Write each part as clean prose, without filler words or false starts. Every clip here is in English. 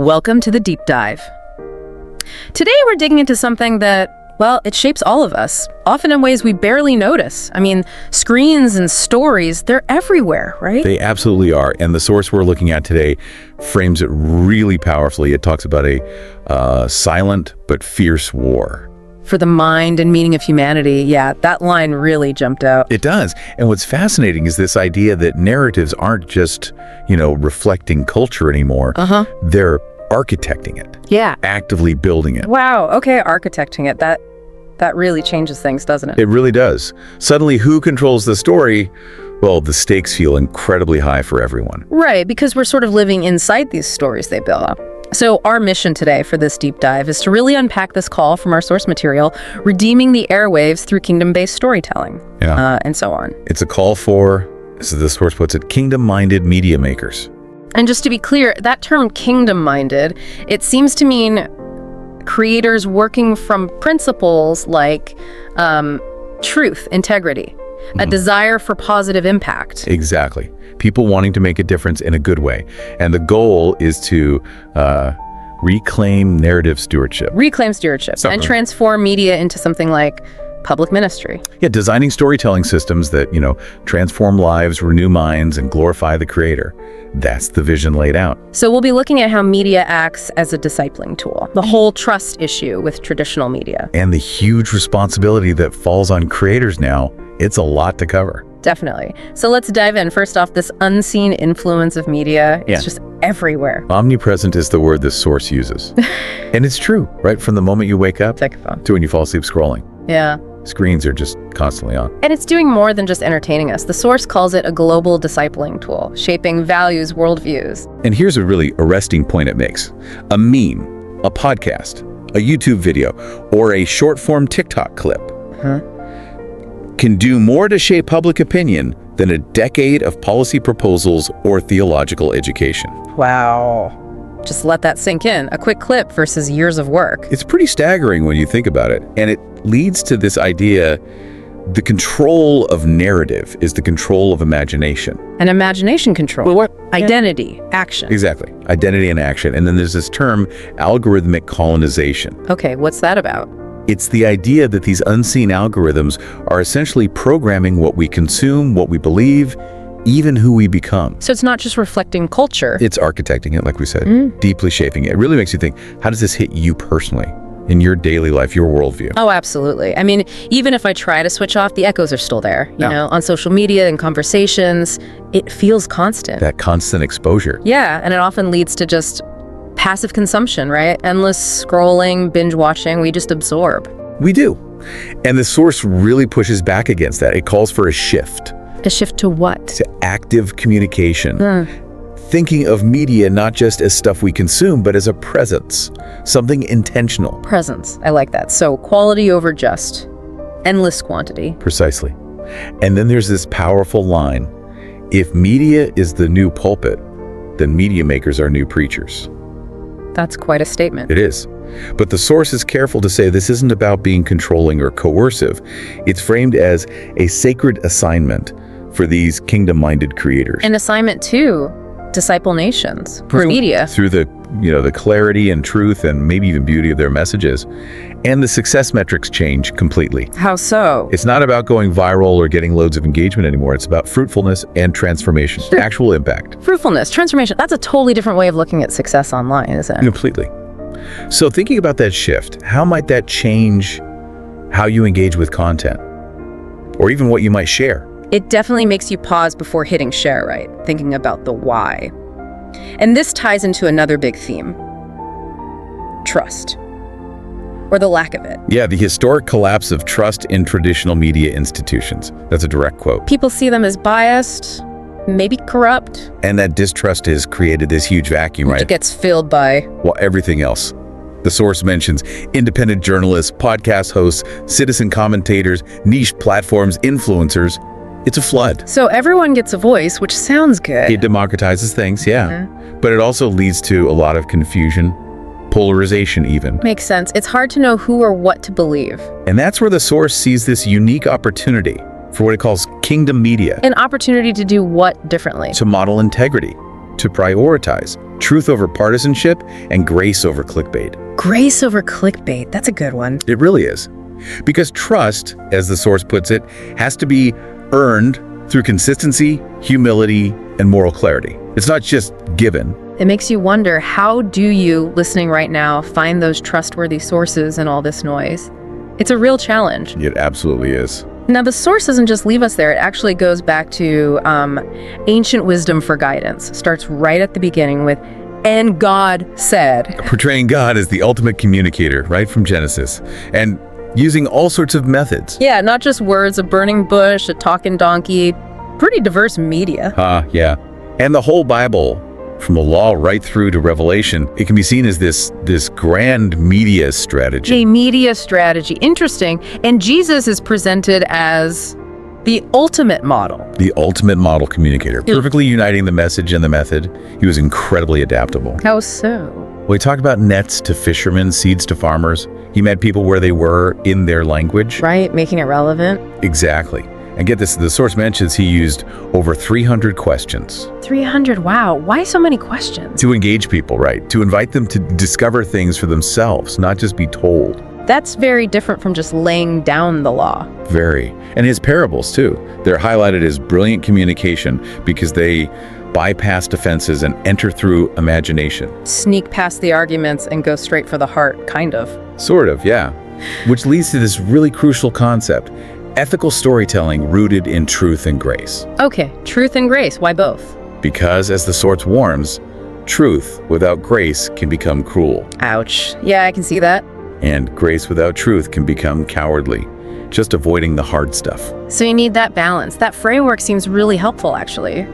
Welcome to the Deep Dive. Today we're digging into something that, well, it shapes all of us, often in ways we barely notice. I mean, screens and stories, they're everywhere, right? They absolutely are. And the source we're looking at today frames it really powerfully. It talks about a silent but fierce war. For the mind and meaning of humanity, yeah, that line really jumped out. It does. And what's fascinating is this idea that narratives aren't just, reflecting culture anymore. They're architecting it. Yeah. Actively building it. Wow, okay, architecting it. That really changes things, doesn't it? It really does. Suddenly, who controls the story? Well, the stakes feel incredibly high for everyone. Right, because we're sort of living inside these stories they build up. So our mission today for this deep dive is to really unpack this call from our source material, redeeming the airwaves through kingdom-based storytelling, and so on. It's a call for, as the source puts it, kingdom-minded media makers. And just to be clear, that term kingdom-minded, it seems to mean creators working from principles like truth, integrity, a desire for positive impact. Exactly. People wanting to make a difference in a good way. And the goal is to reclaim narrative stewardship. Reclaim stewardship and transform media into something like public ministry. Yeah, designing storytelling systems that, transform lives, renew minds, and glorify the creator. That's the vision laid out. So we'll be looking at how media acts as a discipling tool, the whole trust issue with traditional media. And the huge responsibility that falls on creators now. It's a lot to cover. Definitely. So let's dive in. First off, this unseen influence of media. It's just everywhere. Omnipresent is the word this source uses. And it's true, right? From the moment you wake up Take a phone. to when you fall asleep scrolling. Yeah. Screens are just constantly on. And it's doing more than just entertaining us. The source calls it a global discipling tool, shaping values, worldviews. And here's a really arresting point it makes. A meme, a podcast, a YouTube video, or a short-form TikTok clip can do more to shape public opinion than a decade of policy proposals or theological education. Wow. Just let that sink in. A quick clip versus years of work. It's pretty staggering when you think about it. And it leads to this idea, the control of narrative is the control of imagination. And imagination control. Well, what? Identity, action. Exactly. Identity and action. And then there's this term, algorithmic colonization. Okay, what's that about? It's the idea that these unseen algorithms are essentially programming what we consume, what we believe, even who we become. So it's not just reflecting culture. It's architecting it, like we said, deeply shaping it. It really makes you think, how does this hit you personally in your daily life, your worldview? Oh, absolutely. I mean, even if I try to switch off, the echoes are still there. You know, on social media and conversations, it feels constant. That constant exposure. Yeah, and it often leads to just passive consumption, right? Endless scrolling, binge watching, we just absorb. We do. And the source really pushes back against that. It calls for a shift. A shift to what? To active communication. Thinking of media not just as stuff we consume, but as a presence, something intentional. Presence, I like that. So quality over just endless quantity. Precisely. And then there's this powerful line. If media is the new pulpit, then media makers are new preachers. That's quite a statement. It is. But the source is careful to say this isn't about being controlling or coercive. It's framed as a sacred assignment for these kingdom-minded creators. An assignment to disciple nations through media. Through the clarity and truth and maybe even beauty of their messages. And the success metrics change completely. How so? It's not about going viral or getting loads of engagement anymore. It's about fruitfulness and transformation, actual impact. Fruitfulness, transformation. That's a totally different way of looking at success online, isn't it? Completely. So thinking about that shift, how might that change how you engage with content? Or even what you might share? It definitely makes you pause before hitting share, right? Thinking about the why. And this ties into another big theme. Trust. Or the lack of it. Yeah, the historic collapse of trust in traditional media institutions. That's a direct quote. People see them as biased, maybe corrupt. And that distrust has created this huge vacuum, right? It gets filled by everything else. The source mentions independent journalists, podcast hosts, citizen commentators, niche platforms, influencers. It's a flood. So everyone gets a voice, which sounds good. It democratizes things, yeah. But it also leads to a lot of confusion, polarization even. Makes sense. It's hard to know who or what to believe. And that's where the source sees this unique opportunity for what it calls kingdom media. An opportunity to do what differently? To model integrity, to prioritize truth over partisanship and grace over clickbait. Grace over clickbait. That's a good one. It really is. Because trust, as the source puts it, has to be earned through consistency, humility, and moral clarity. It's not just given. It makes you wonder, how do you, listening right now, find those trustworthy sources in all this noise? It's a real challenge. It absolutely is. Now, the source doesn't just leave us there. It actually goes back to ancient wisdom for guidance. It starts right at the beginning with, "And God said." Portraying God as the ultimate communicator, right from Genesis, and using all sorts of methods. Yeah, not just words, a burning bush, a talking donkey, pretty diverse media. Yeah. And the whole Bible, from the law right through to Revelation, it can be seen as this grand media strategy. A media strategy. Interesting. And Jesus is presented as the ultimate model. The ultimate model communicator, perfectly uniting the message and the method. He was incredibly adaptable. How so? Well, he talked about nets to fishermen, seeds to farmers. He met people where they were in their language. Right, making it relevant. Exactly. And get this, the source mentions he used over 300 questions. 300, wow. Why so many questions? To engage people, right? To invite them to discover things for themselves, not just be told. That's very different from just laying down the law. Very. And his parables, too. They're highlighted as brilliant communication because they bypass defenses and enter through imagination. Sneak past the arguments and go straight for the heart, kind of. Sort of, yeah. Which leads to this really crucial concept. Ethical storytelling rooted in truth and grace. Okay, truth and grace, why both? Because, as the source warns, truth without grace can become cruel. Ouch. Yeah, I can see that. And grace without truth can become cowardly, just avoiding the hard stuff. So you need that balance. That framework seems really helpful, actually,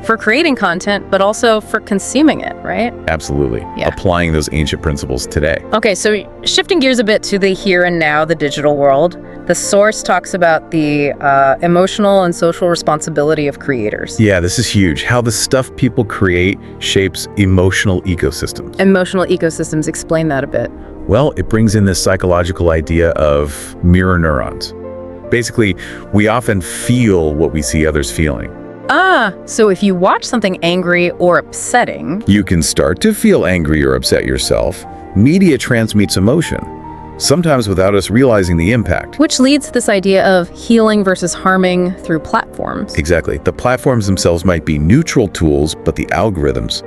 for creating content, but also for consuming it, right? Absolutely. Yeah. Applying those ancient principles today. Okay, so shifting gears a bit to the here and now, the digital world, the source talks about the emotional and social responsibility of creators. Yeah, this is huge. How the stuff people create shapes emotional ecosystems. Emotional ecosystems, explain that a bit. Well, it brings in this psychological idea of mirror neurons. Basically, we often feel what we see others feeling. So if you watch something angry or upsetting, you can start to feel angry or upset yourself. Media transmits emotion, sometimes without us realizing the impact. which leads to this idea of healing versus harming through platforms. Exactly. The platforms themselves might be neutral tools, but the algorithms,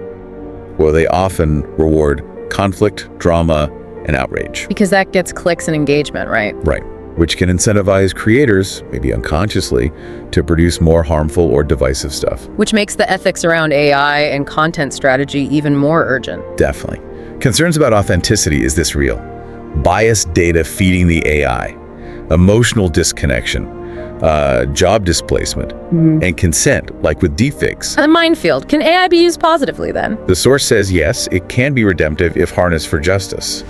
well, they often reward conflict, drama, and outrage. Because that gets clicks and engagement, right? Right. Which can incentivize creators, maybe unconsciously, to produce more harmful or divisive stuff. Which makes the ethics around AI and content strategy even more urgent. Definitely. Concerns about authenticity, is this real? Biased data feeding the AI, emotional disconnection, job displacement, and consent, like with deepfakes. A minefield. Can AI be used positively then? The source says yes, it can be redemptive if harnessed for justice.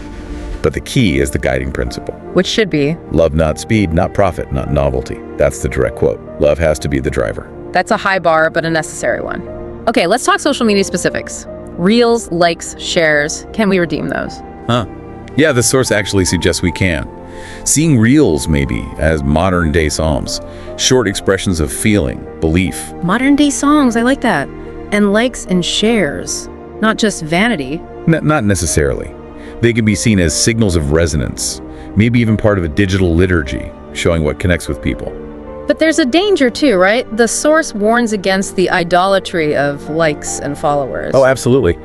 But the key is the guiding principle. Which should be, Love not speed, not profit, not novelty. That's the direct quote. Love has to be the driver. that's a high bar, but a necessary one. Okay, let's talk social media specifics. Reels, likes, shares. Can we redeem those? Yeah, the source actually suggests we can. Seeing reels, maybe, as modern-day psalms. Short expressions of feeling, belief. Modern day songs, I like that. And likes and shares, not just vanity. Not necessarily. They can be seen as signals of resonance, maybe even part of a digital liturgy, showing what connects with people. But there's a danger too, right? The source warns against the idolatry of likes and followers. Oh, absolutely.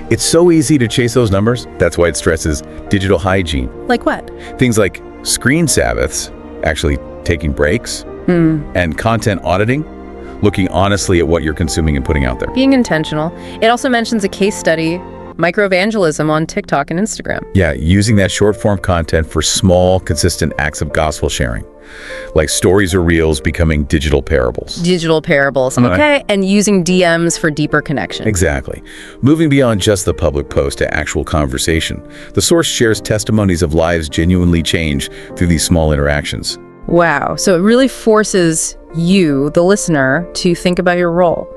It's so easy to chase those numbers. That's why it stresses digital hygiene. Like what? Things like screen sabbaths, actually taking breaks, and content auditing, looking honestly at what you're consuming and putting out there. Being intentional. It also mentions a case study, microevangelism on TikTok and Instagram. Yeah, using that short-form content for small, consistent acts of gospel sharing, like stories or reels becoming digital parables. Digital parables, okay? And using DMs for deeper connection. Exactly. Moving beyond just the public post to actual conversation, the source shares testimonies of lives genuinely changed through these small interactions. Wow. So it really forces you, the listener, to think about your role.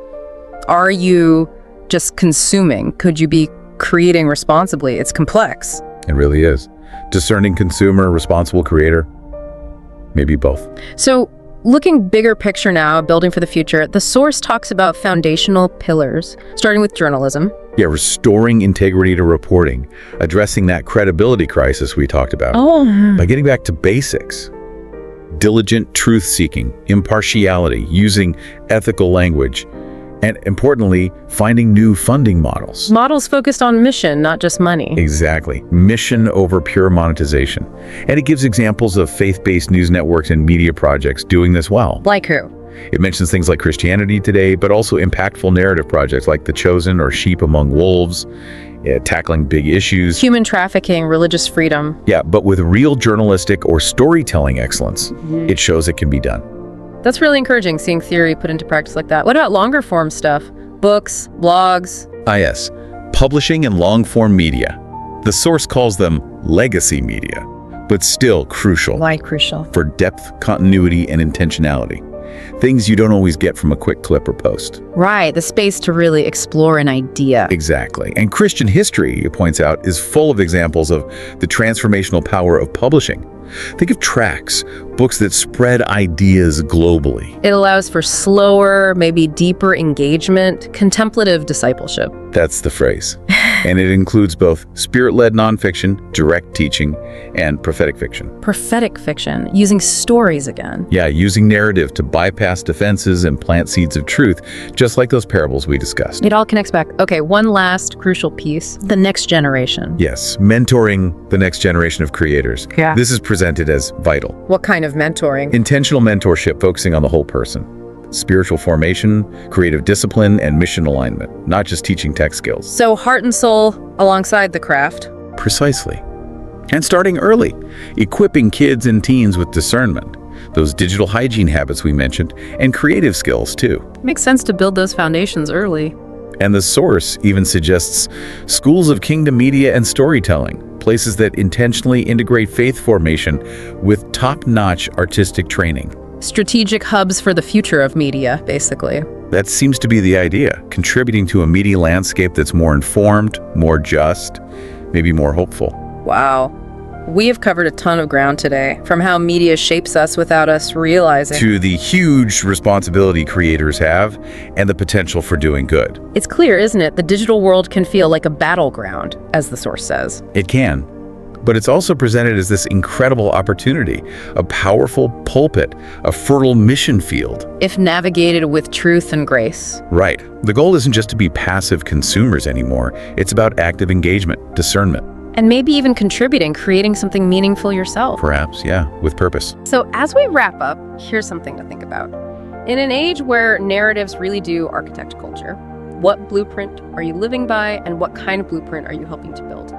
Are you just consuming? Could you be creating responsibly? It's complex. It really is. Discerning consumer, responsible creator, maybe both. So looking bigger picture now, building for the future, the source talks about foundational pillars, starting with journalism. Yeah, restoring integrity to reporting, addressing that credibility crisis we talked about by getting back to basics. Diligent truth-seeking, impartiality, using ethical language, and importantly, finding new funding models. Models focused on mission, not just money. Exactly. Mission over pure monetization. And it gives examples of faith-based news networks and media projects doing this well. Like who? It mentions things like Christianity Today, but also impactful narrative projects like The Chosen or Sheep Among Wolves, tackling big issues. Human trafficking, religious freedom. Yeah, but with real journalistic or storytelling excellence, it shows it can be done. That's really encouraging, seeing theory put into practice like that. What about longer form stuff? Books, blogs? Yes, publishing and long-form media. The source calls them legacy media, but still crucial. Why crucial? For depth, continuity, and intentionality. Things you don't always get from a quick clip or post. Right, the space to really explore an idea. Exactly. And Christian history, it points out, is full of examples of the transformational power of publishing. Think of tracts, books that spread ideas globally. It allows for slower, maybe deeper engagement, contemplative discipleship. That's the phrase. And it includes both spirit-led nonfiction, direct teaching, and prophetic fiction. Prophetic fiction, using stories again. Yeah, using narrative to bypass defenses and plant seeds of truth, just like those parables we discussed. It all connects back. Okay, one last crucial piece, the next generation. Yes, mentoring the next generation of creators. Yeah. This is presented as vital. What kind of mentoring? Intentional mentorship focusing on the whole person. Spiritual formation, creative discipline, and mission alignment, not just teaching tech skills. So heart and soul alongside the craft. Precisely. And starting early, equipping kids and teens with discernment, those digital hygiene habits we mentioned, and creative skills too. Makes sense to build those foundations early. And the source even suggests schools of kingdom media and storytelling, places that intentionally integrate faith formation with top-notch artistic training. Strategic hubs for the future of media, basically. That seems to be the idea, contributing to a media landscape that's more informed, more just, maybe more hopeful. Wow. We have covered a ton of ground today, from how media shapes us without us realizing. To the huge responsibility creators have and the potential for doing good. It's clear, isn't it? The digital world can feel like a battleground, as the source says. It can. But it's also presented as this incredible opportunity, a powerful pulpit, a fertile mission field. If navigated with truth and grace. Right. The goal isn't just to be passive consumers anymore. It's about active engagement, discernment. And maybe even contributing, creating something meaningful yourself. Perhaps, yeah, with purpose. So as we wrap up, here's something to think about. In an age where narratives really do architect culture, what blueprint are you living by, and what kind of blueprint are you helping to build?